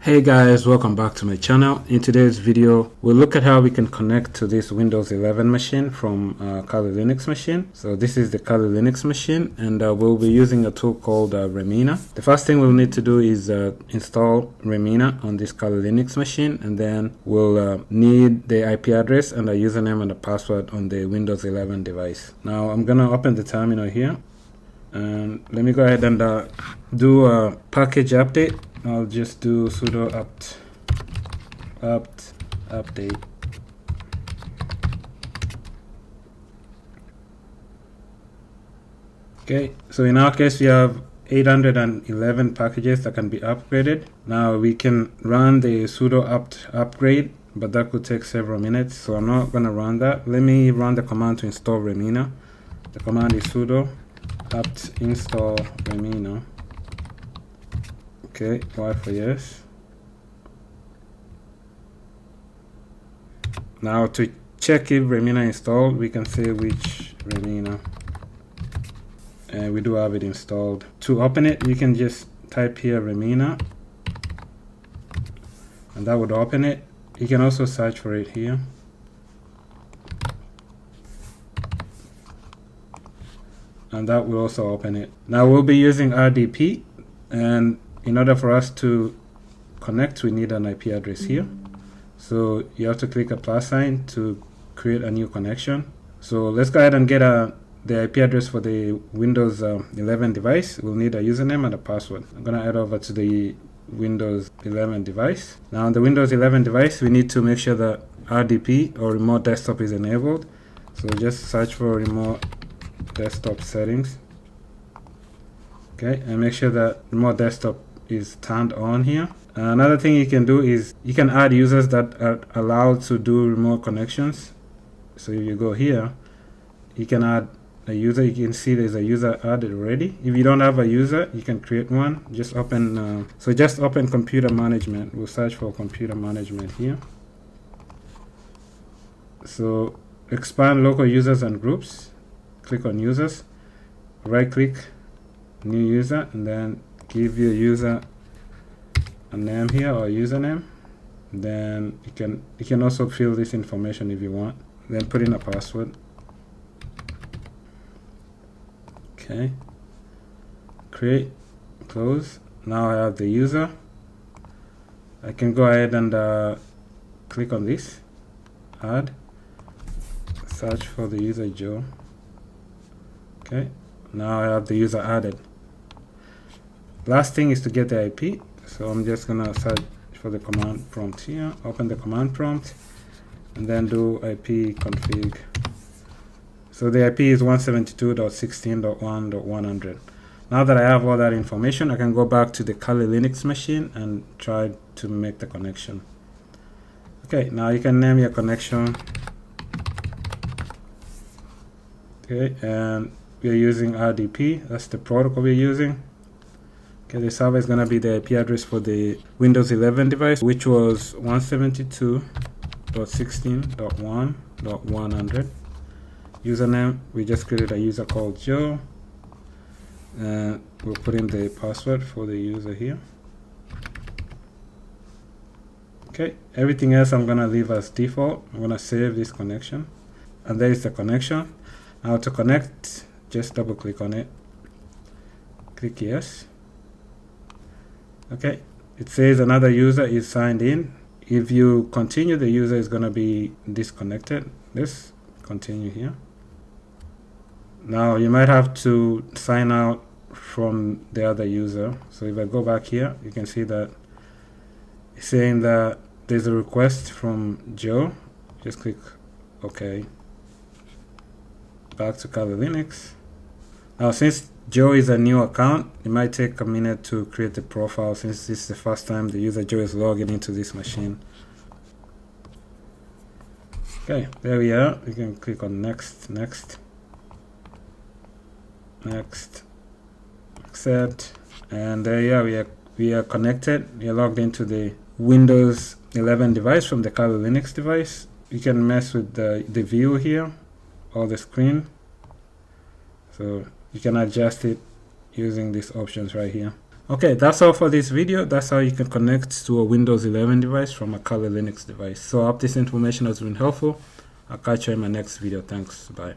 Hey guys, welcome back to my channel. In today's video, we'll look at how we can connect to this Windows 11 machine from Kali Linux machine. So this is the Kali Linux machine, and we'll be using a tool called Remina. The first thing we'll need to do is install Remina on this Kali Linux machine, and then we'll need the IP address and a username and a password on the Windows 11 device. Now I'm gonna open the terminal here, and let me go ahead and do a package update. I'll just do sudo apt update. Okay, so in our case we have 811 packages that can be upgraded. Now we can run the sudo apt upgrade, but that could take several minutes, so I'm not going to run that. Let me run the command to install Remina. The command is sudo apt install Remina. Okay, Y for yes. Now to check if Remina installed, we can say which Remina, and we do have it installed. To open it, you can just type here Remina, and that would open it. You can also search for it here. And that will also open it. Now we'll be using RDP, and in order for us to connect, we need an IP address here. So you have to click a plus sign to create a new connection. So let's go ahead and get the IP address for the Windows 11 device. We'll need a username and a password. I'm going to head over to the Windows 11 device. Now on the Windows 11 device, we need to make sure that RDP or remote desktop is enabled. So just search for remote desktop settings. Okay, and make sure that remote desktop is turned on here. Another thing you can do is you can add users that are allowed to do remote connections. So if you go here, you can add a user. You can see there's a user added already. If you don't have a user, you can create one. Just open just open computer management. We'll search for computer management here. So expand local users and groups. Click on users, right click, new user, and then give your user a name here or a username. Then you can also fill this information if you want. Then put in a password. Okay. Create, close. Now I have the user. I can go ahead and click on this, add, search for the user Joe. Okay. Now I have the user added. Last thing is to get the IP, so I'm just gonna search for the command prompt here, open the command prompt, and then do IP config. So the IP is 172.16.1.100. Now that I have all that information, I can go back to the Kali Linux machine and try to make the connection. Okay, now you can name your connection. Okay, and we're using RDP, that's the protocol we're using. Okay, the server is going to be the IP address for the Windows 11 device, which was 172.16.1.100. Username, we just created a user called Joe, and we'll put in the password for the user here. Okay, everything else I'm going to leave as default. I'm going to save this connection, and there is the connection. Now to connect, just double click on it, click yes. Okay, it says another user is signed in. If you continue, the user is going to be disconnected. Let's continue here. Now you might have to sign out from the other user. So if I go back here, you can see that it's saying that there's a request from Joe. Just click OK. Back to Kali Linux. Now since Joe is a new account, it might take a minute to create the profile since this is the first time the user Joe is logging into this machine. Okay, there we are. You can click on next, next, next, accept, and there you are. We are connected. We are logged into the Windows 11 device from the Kali Linux device. You can mess with the view here or the screen. So you can adjust it using these options right here. Okay, that's all for this video. That's how you can connect to a Windows 11 device from a Kali Linux device. So I hope this information has been helpful. I'll catch you in my next video. Thanks. Bye.